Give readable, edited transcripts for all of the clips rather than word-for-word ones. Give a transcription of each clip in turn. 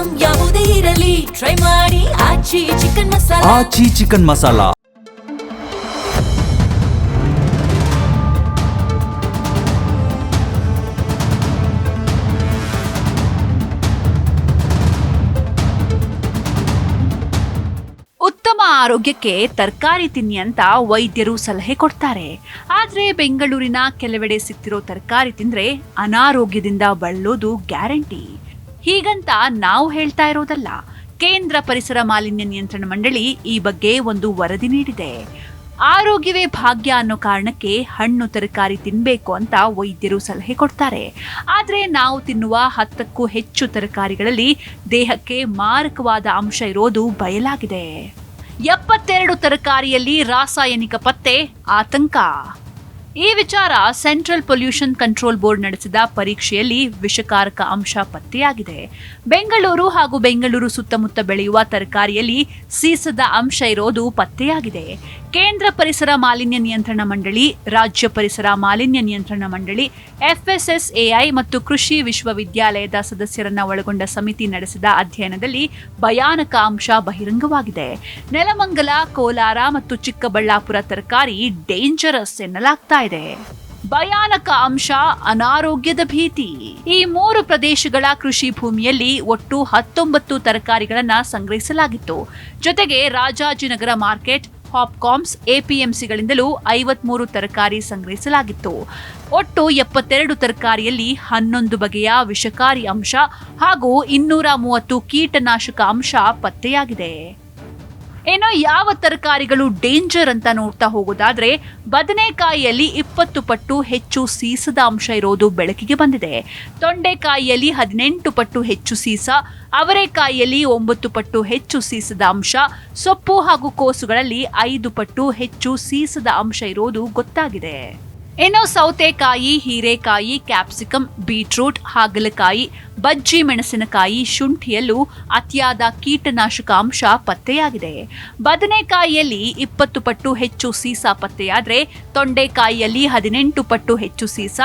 Item ಯಾವುದೇ ಇರಲಿ try ಮಾಡಿ ಆಚಿ ಚಿಕನ್ ಮಸಾಲಾ. ಆಚಿ ಚಿಕನ್ ಮಸಾಲಾ. ಉತ್ತಮ ಆರೋಗ್ಯಕ್ಕೆ ತರಕಾರಿ ತಿನ್ನಿ ಅಂತ ವೈದ್ಯರು ಸಲಹೆ ಕೊಡ್ತಾರೆ. ಆದ್ರೆ ಬೆಂಗಳೂರಿನ ಕೆಲವೆಡೆ ಸಿಗ್ತಿರೋ ತರಕಾರಿ ತಿಂದ್ರೆ ಅನಾರೋಗ್ಯದಿಂದ ಬಳಲೋದು ಗ್ಯಾರಂಟಿ. ಹೀಗಂತ ನಾವು ಹೇಳ್ತಾ ಇರೋದಲ್ಲ. ಕೇಂದ್ರ ಪರಿಸರ ಮಾಲಿನ್ಯ ನಿಯಂತ್ರಣ ಮಂಡಳಿ ಈ ಬಗ್ಗೆ ಒಂದು ವರದಿ ನೀಡಿದೆ. ಆರೋಗ್ಯವೇ ಭಾಗ್ಯ ಅನ್ನೋ ಕಾರಣಕ್ಕೆ ಹಣ್ಣು ತರಕಾರಿ ತಿನ್ಬೇಕು ಅಂತ ವೈದ್ಯರು ಸಲಹೆ ಕೊಡ್ತಾರೆ. ಆದ್ರೆ ನಾವು ತಿನ್ನುವ 10ಕ್ಕೂ ಹೆಚ್ಚು ತರಕಾರಿಗಳಲ್ಲಿ ದೇಹಕ್ಕೆ ಮಾರಕವಾದ ಅಂಶ ಇರೋದು ಬಯಲಾಗಿದೆ. 72 ತರಕಾರಿಯಲ್ಲಿ ರಾಸಾಯನಿಕ ಪತ್ತೆ, ಆತಂಕ. ಈ ವಿಚಾರ ಸೆಂಟ್ರಲ್ ಪೊಲ್ಯೂಷನ್ ಕಂಟ್ರೋಲ್ ಬೋರ್ಡ್ ನಡೆಸಿದ ಪರೀಕ್ಷೆಯಲ್ಲಿ ವಿಷಕಾರಕ ಅಂಶ ಪತ್ತೆಯಾಗಿದೆ. ಬೆಂಗಳೂರು ಹಾಗೂ ಬೆಂಗಳೂರು ಸುತ್ತಮುತ್ತ ಬೆಳೆಯುವ ತರಕಾರಿಯಲ್ಲಿ ಸೀಸದ ಅಂಶ ಇರೋದು ಪತ್ತೆಯಾಗಿದೆ. ಕೇಂದ್ರ ಪರಿಸರ ಮಾಲಿನ್ಯ ನಿಯಂತ್ರಣ ಮಂಡಳಿ, ರಾಜ್ಯ ಪರಿಸರ ಮಾಲಿನ್ಯ ನಿಯಂತ್ರಣ ಮಂಡಳಿ, FSSAI ಮತ್ತು ಕೃಷಿ ವಿಶ್ವವಿದ್ಯಾಲಯದ ಸದಸ್ಯರನ್ನ ಒಳಗೊಂಡ ಸಮಿತಿ ನಡೆಸಿದ ಅಧ್ಯಯನದಲ್ಲಿ ಭಯಾನಕ ಅಂಶ ಬಹಿರಂಗವಾಗಿದೆ. ನೆಲಮಂಗಲ, ಕೋಲಾರ ಮತ್ತು ಚಿಕ್ಕಬಳ್ಳಾಪುರ ತರಕಾರಿ ಡೇಂಜರಸ್ ಎನ್ನಲಾಗ್ತಾ ಇದೆ. ಭಯಾನಕ ಅಂಶ, ಅನಾರೋಗ್ಯದ ಭೀತಿ. ಈ 3 ಪ್ರದೇಶಗಳ ಕೃಷಿ ಭೂಮಿಯಲ್ಲಿ ಒಟ್ಟು 19 ತರಕಾರಿಗಳನ್ನ ಸಂಗ್ರಹಿಸಲಾಗಿತ್ತು. ಜೊತೆಗೆ ರಾಜಾಜಿನಗರ ಮಾರ್ಕೆಟ್, ಹಾಪ್ಕಾಮ್ಸ್, APMCಗಳಿಂದಲೂ 53 ತರಕಾರಿ ಸಂಗ್ರಹಿಸಲಾಗಿತ್ತು. ಒಟ್ಟು 72 ತರಕಾರಿಯಲ್ಲಿ 11 ಬಗೆಯ ವಿಷಕಾರಿ ಅಂಶ ಹಾಗೂ 230 ಕೀಟನಾಶಕ ಅಂಶ ಪತ್ತೆಯಾಗಿದೆ. ಏನೋ ಯಾವ ತರಕಾರಿಗಳು ಡೇಂಜರ್ ಅಂತ ನೋಡ್ತಾ ಹೋಗೋದಾದ್ರೆ, ಬದನೆಕಾಯಿಯಲ್ಲಿ 20 ಪಟ್ಟು ಹೆಚ್ಚು ಸೀಸದ ಅಂಶ ಇರೋದು ಬೆಳಕಿಗೆ ಬಂದಿದೆ. ತೊಂಡೆಕಾಯಿಯಲ್ಲಿ 18 ಪಟ್ಟು ಹೆಚ್ಚು ಸೀಸ, ಅವರೆಕಾಯಿಯಲ್ಲಿ 9 ಪಟ್ಟು ಹೆಚ್ಚು ಸೀಸದ ಅಂಶ, ಸೊಪ್ಪು ಹಾಗೂ ಕೋಸುಗಳಲ್ಲಿ 5 ಪಟ್ಟು ಹೆಚ್ಚು ಸೀಸದ ಅಂಶ ಇರೋದು ಗೊತ್ತಾಗಿದೆ. ಇನ್ನು ಸೌತೆಕಾಯಿ, ಹೀರೆಕಾಯಿ, ಕ್ಯಾಪ್ಸಿಕಮ್, ಬೀಟ್ರೂಟ್, ಹಾಗಲಕಾಯಿ, ಬಜ್ಜಿ ಮೆಣಸಿನಕಾಯಿ, ಶುಂಠಿಯಲ್ಲೂ ಅತಿಯಾದ ಕೀಟನಾಶಕ ಅಂಶ ಪತ್ತೆಯಾಗಿದೆ. ಬದನೆಕಾಯಿಯಲ್ಲಿ 20 ಪಟ್ಟು ಹೆಚ್ಚು ಸೀಸ ಪತ್ತೆಯಾದರೆ, ತೊಂಡೆಕಾಯಿಯಲ್ಲಿ 18 ಪಟ್ಟು ಹೆಚ್ಚು ಸೀಸ,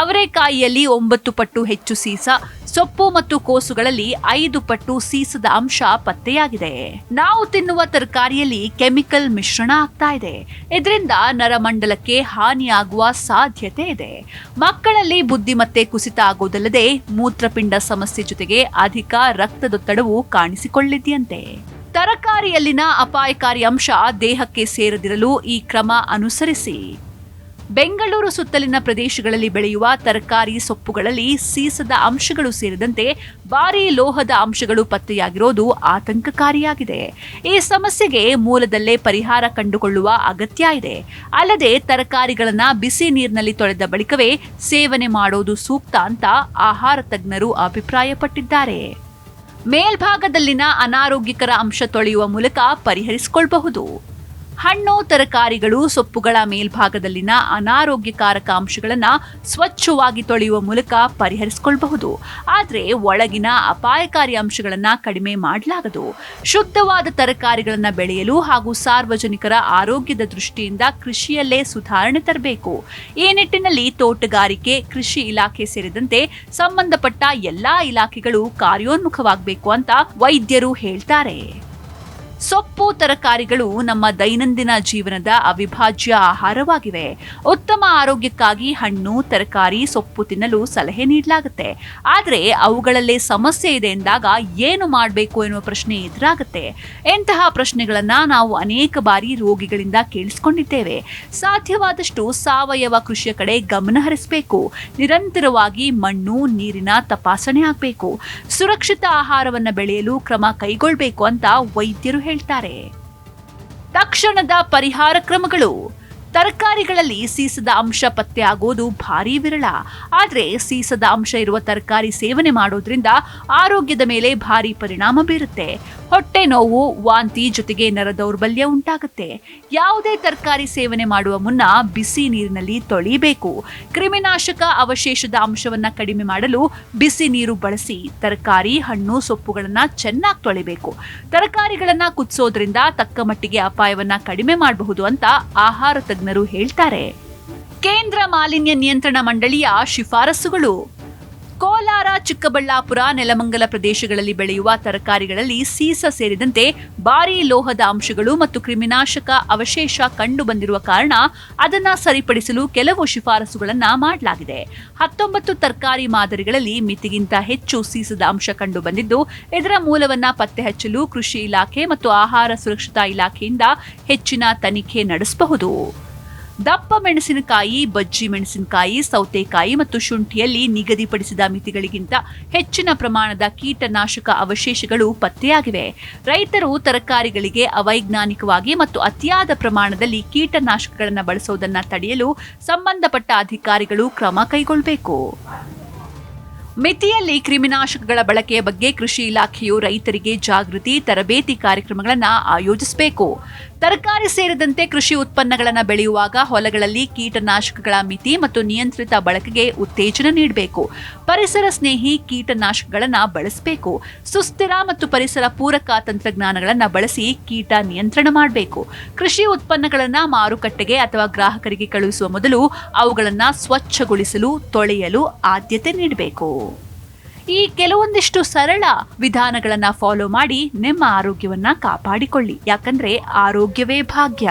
ಅವರೆಕಾಯಿಯಲ್ಲಿ 9 ಪಟ್ಟು ಹೆಚ್ಚು ಸೀಸ, ಸೊಪ್ಪು ಮತ್ತು ಕೋಸುಗಳಲ್ಲಿ 5 ಪಟ್ಟು ಸೀಸದ ಅಂಶ ಪತ್ತೆಯಾಗಿದೆ. ನಾವು ತಿನ್ನುವ ತರಕಾರಿಯಲ್ಲಿ ಕೆಮಿಕಲ್ ಮಿಶ್ರಣ ಆಗ್ತಾ ಇದೆ. ಇದರಿಂದ ನರಮಂಡಲಕ್ಕೆ ಹಾನಿಯಾಗುವ ಸಾಧ್ಯತೆ ಇದೆ. ಮಕ್ಕಳಲ್ಲಿ ಬುದ್ಧಿಮತ್ತೆ ಕುಸಿತ ಆಗೋದಲ್ಲದೆ ಮೂತ್ರಪಿಂಡ ಸಮಸ್ಯೆ ಜೊತೆಗೆ ಅಧಿಕ ರಕ್ತದೊತ್ತಡವು ಕಾಣಿಸಿಕೊಳ್ಳಿದೆಯಂತೆ. ತರಕಾರಿಯಲ್ಲಿನ ಅಪಾಯಕಾರಿ ಅಂಶ ದೇಹಕ್ಕೆ ಸೇರದಿರಲು ಈ ಕ್ರಮ ಅನುಸರಿಸಿ. ಬೆಂಗಳೂರು ಸುತ್ತಲಿನ ಪ್ರದೇಶಗಳಲ್ಲಿ ಬೆಳೆಯುವ ತರಕಾರಿ, ಸೊಪ್ಪುಗಳಲ್ಲಿ ಸೀಸದ ಅಂಶಗಳು ಸೇರಿದಂತೆ ಭಾರೀ ಲೋಹದ ಅಂಶಗಳು ಪತ್ತೆಯಾಗಿರೋದು ಆತಂಕಕಾರಿಯಾಗಿದೆ. ಈ ಸಮಸ್ಯೆಗೆ ಮೂಲದಲ್ಲೇ ಪರಿಹಾರ ಕಂಡುಕೊಳ್ಳುವ ಅಗತ್ಯ ಇದೆ. ಅಲ್ಲದೆ ತರಕಾರಿಗಳನ್ನ ಬಿಸಿ ನೀರಿನಲ್ಲಿ ತೊಳೆದ ಬಳಿಕವೇ ಸೇವನೆ ಮಾಡೋದು ಸೂಕ್ತ ಅಂತ ಆಹಾರ ತಜ್ಞರು ಅಭಿಪ್ರಾಯಪಟ್ಟಿದ್ದಾರೆ. ಮೇಲ್ಭಾಗದಲ್ಲಿನ ಅನಾರೋಗ್ಯಕರ ಅಂಶ ತೊಳೆಯುವ ಮೂಲಕ ಪರಿಹರಿಸಿಕೊಳ್ಳಬಹುದು. ಹಣ್ಣು, ತರಕಾರಿಗಳು, ಸೊಪ್ಪುಗಳ ಮೇಲ್ಭಾಗದಲ್ಲಿನ ಅನಾರೋಗ್ಯಕಾರಕ ಅಂಶಗಳನ್ನು ಸ್ವಚ್ಛವಾಗಿ ತೊಳೆಯುವ ಮೂಲಕ ಪರಿಹರಿಸಿಕೊಳ್ಳಬಹುದು. ಆದರೆ ಒಳಗಿನ ಅಪಾಯಕಾರಿ ಅಂಶಗಳನ್ನು ಕಡಿಮೆ ಮಾಡಲಾಗದು. ಶುದ್ಧವಾದ ತರಕಾರಿಗಳನ್ನು ಬೆಳೆಯಲು ಹಾಗೂ ಸಾರ್ವಜನಿಕರ ಆರೋಗ್ಯದ ದೃಷ್ಟಿಯಿಂದ ಕೃಷಿಯಲ್ಲೇ ಸುಧಾರಣೆ ತರಬೇಕು. ಈ ನಿಟ್ಟಿನಲ್ಲಿ ತೋಟಗಾರಿಕೆ, ಕೃಷಿ ಇಲಾಖೆ ಸೇರಿದಂತೆ ಸಂಬಂಧಪಟ್ಟ ಎಲ್ಲಾ ಇಲಾಖೆಗಳು ಕಾರ್ಯೋನ್ಮುಖವಾಗಬೇಕು ಅಂತ ವೈದ್ಯರು ಹೇಳ್ತಾರೆ. ಸೊಪ್ಪು, ತರಕಾರಿಗಳು ನಮ್ಮ ದೈನಂದಿನ ಜೀವನದ ಅವಿಭಾಜ್ಯ ಆಹಾರವಾಗಿವೆ. ಉತ್ತಮ ಆರೋಗ್ಯಕ್ಕಾಗಿ ಹಣ್ಣು, ತರಕಾರಿ, ಸೊಪ್ಪು ತಿನ್ನಲು ಸಲಹೆ ನೀಡಲಾಗುತ್ತೆ. ಆದರೆ ಅವುಗಳಲ್ಲೇ ಸಮಸ್ಯೆ ಇದೆ ಎಂದಾಗ ಏನು ಮಾಡಬೇಕು ಎನ್ನುವ ಪ್ರಶ್ನೆ ಎದುರಾಗುತ್ತೆ. ಇಂತಹ ಪ್ರಶ್ನೆಗಳನ್ನ ನಾವು ಅನೇಕ ಬಾರಿ ರೋಗಿಗಳಿಂದ ಕೇಳಿಸಿಕೊಂಡಿದ್ದೇವೆ. ಸಾಧ್ಯವಾದಷ್ಟು ಸಾವಯವ ಕೃಷಿಯ ಕಡೆ ಗಮನ ಹರಿಸಬೇಕು. ನಿರಂತರವಾಗಿ ಮಣ್ಣು, ನೀರಿನ ತಪಾಸಣೆ ಆಗಬೇಕು. ಸುರಕ್ಷಿತ ಆಹಾರವನ್ನು ಬೆಳೆಯಲು ಕ್ರಮ ಕೈಗೊಳ್ಳಬೇಕು ಅಂತ ವೈದ್ಯರು ಹೇಳ್ತಾರೆ. ತಕ್ಷಣದ ಪರಿಹಾರ ಕ್ರಮಗಳು. ತರಕಾರಿಗಳಲ್ಲಿ ಸೀಸದ ಅಂಶ ಪತ್ತೆ ಆಗೋದು ಭಾರಿ ವಿರಳ. ಆದರೆ ಸೀಸದ ಅಂಶ ಇರುವ ತರಕಾರಿ ಸೇವನೆ ಮಾಡೋದ್ರಿಂದ ಆರೋಗ್ಯದ ಮೇಲೆ ಭಾರಿ ಪರಿಣಾಮ ಬೀರುತ್ತೆ. ಹೊಟ್ಟೆ ನೋವು, ವಾಂತಿ ಜೊತೆಗೆ ನರ ದೌರ್ಬಲ್ಯ ಉಂಟಾಗುತ್ತೆ. ಯಾವುದೇ ತರಕಾರಿ ಸೇವನೆ ಮಾಡುವ ಮುನ್ನ ಬಿಸಿ ನೀರಿನಲ್ಲಿ ತೊಳಿಬೇಕು. ಕ್ರಿಮಿನಾಶಕ ಅವಶೇಷದ ಅಂಶವನ್ನ ಕಡಿಮೆ ಮಾಡಲು ಬಿಸಿ ನೀರು ಬಳಸಿ ತರಕಾರಿ, ಹಣ್ಣು, ಸೊಪ್ಪುಗಳನ್ನ ಚೆನ್ನಾಗಿ ತೊಳಿಬೇಕು. ತರಕಾರಿಗಳನ್ನ ಕುದಿಸೋದ್ರಿಂದ ತಕ್ಕ ಮಟ್ಟಿಗೆ ಅಪಾಯವನ್ನ ಕಡಿಮೆ ಮಾಡಬಹುದು ಅಂತ ಆಹಾರ ತಜ್ಞರು ಹೇಳ್ತಾರೆ. ಕೇಂದ್ರ ಮಾಲಿನ್ಯ ನಿಯಂತ್ರಣ ಮಂಡಳಿಯ ಶಿಫಾರಸುಗಳು. ಕೋಲಾರ, ಚಿಕ್ಕಬಳ್ಳಾಪುರ, ನೆಲಮಂಗಲ ಪ್ರದೇಶಗಳಲ್ಲಿ ಬೆಳೆಯುವ ತರಕಾರಿಗಳಲ್ಲಿ ಸೀಸ ಸೇರಿದಂತೆ ಭಾರೀ ಲೋಹದ ಅಂಶಗಳು ಮತ್ತು ಕ್ರಿಮಿನಾಶಕ ಅವಶೇಷ ಕಂಡು ಬಂದಿರುವ ಕಾರಣ ಅದನ್ನ ಸರಿಪಡಿಸಲು ಕೆಲವು ಶಿಫಾರಸುಗಳನ್ನ ಮಾಡಲಾಗಿದೆ. 19 ತರಕಾರಿ ಮಾದರಿಗಳಲ್ಲಿ ಮಿತಿಗಿಂತ ಹೆಚ್ಚು ಸೀಸದ ಅಂಶ ಕಂಡು ಬಂದಿದ್ದು, ಇದರ ಮೂಲವನ್ನ ಪತ್ತೆ ಹಚ್ಚಲು ಕೃಷಿ ಇಲಾಖೆ ಮತ್ತು ಆಹಾರ ಸುರಕ್ಷತಾ ಇಲಾಖೆಯಿಂದ ಹೆಚ್ಚಿನ ತನಿಖೆ ನಡೆಸಬಹುದು. ದಪ್ಪ ಮೆಣಸಿನಕಾಯಿ, ಬಜ್ಜಿ ಮೆಣಸಿನಕಾಯಿ, ಸೌತೆಕಾಯಿ ಮತ್ತು ಶುಂಠಿಯಲ್ಲಿ ನಿಗದಿಪಡಿಸಿದ ಮಿತಿಗಳಿಗಿಂತ ಹೆಚ್ಚಿನ ಪ್ರಮಾಣದ ಕೀಟನಾಶಕ ಅವಶೇಷಗಳು ಪತ್ತೆಯಾಗಿವೆ. ರೈತರು ತರಕಾರಿಗಳಿಗೆ ಅವೈಜ್ಞಾನಿಕವಾಗಿ ಮತ್ತು ಅತಿಯಾದ ಪ್ರಮಾಣದಲ್ಲಿ ಕೀಟನಾಶಕಗಳನ್ನು ಬಳಸುವುದನ್ನು ತಡೆಯಲು ಸಂಬಂಧಪಟ್ಟ ಅಧಿಕಾರಿಗಳು ಕ್ರಮ ಕೈಗೊಳ್ಳಬೇಕು. ಮಿತಿಯಲ್ಲಿ ಕ್ರಿಮಿನಾಶಕಗಳ ಬಳಕೆಯ ಬಗ್ಗೆ ಕೃಷಿ ಇಲಾಖೆಯು ರೈತರಿಗೆ ಜಾಗೃತಿ, ತರಬೇತಿ ಕಾರ್ಯಕ್ರಮಗಳನ್ನು ಆಯೋಜಿಸಬೇಕು. ತರಕಾರಿ ಸೇರಿದಂತೆ ಕೃಷಿ ಉತ್ಪನ್ನಗಳನ್ನು ಬೆಳೆಯುವಾಗ ಹೊಲಗಳಲ್ಲಿ ಕೀಟನಾಶಕಗಳ ಮಿತಿ ಮತ್ತು ನಿಯಂತ್ರಿತ ಬಳಕೆಗೆ ಉತ್ತೇಜನ ನೀಡಬೇಕು. ಪರಿಸರ ಸ್ನೇಹಿ ಕೀಟನಾಶಕಗಳನ್ನು ಬಳಸಬೇಕು. ಸುಸ್ಥಿರ ಮತ್ತು ಪರಿಸರ ಪೂರಕ ತಂತ್ರಜ್ಞಾನಗಳನ್ನು ಬಳಸಿ ಕೀಟ ನಿಯಂತ್ರಣ ಮಾಡಬೇಕು. ಕೃಷಿ ಉತ್ಪನ್ನಗಳನ್ನು ಮಾರುಕಟ್ಟೆಗೆ ಅಥವಾ ಗ್ರಾಹಕರಿಗೆ ಕಳುಹಿಸುವ ಮೊದಲು ಅವುಗಳನ್ನು ಸ್ವಚ್ಛಗೊಳಿಸಲು, ತೊಳೆಯಲು ಆದ್ಯತೆ ನೀಡಬೇಕು. ಈ ಕೆಲವೊಂದಿಷ್ಟು ಸರಳ ವಿಧಾನಗಳನ್ನ ಫಾಲೋ ಮಾಡಿ ನಿಮ್ಮ ಆರೋಗ್ಯವನ್ನ ಕಾಪಾಡಿಕೊಳ್ಳಿ. ಯಾಕಂದ್ರೆ ಆರೋಗ್ಯವೇ ಭಾಗ್ಯ.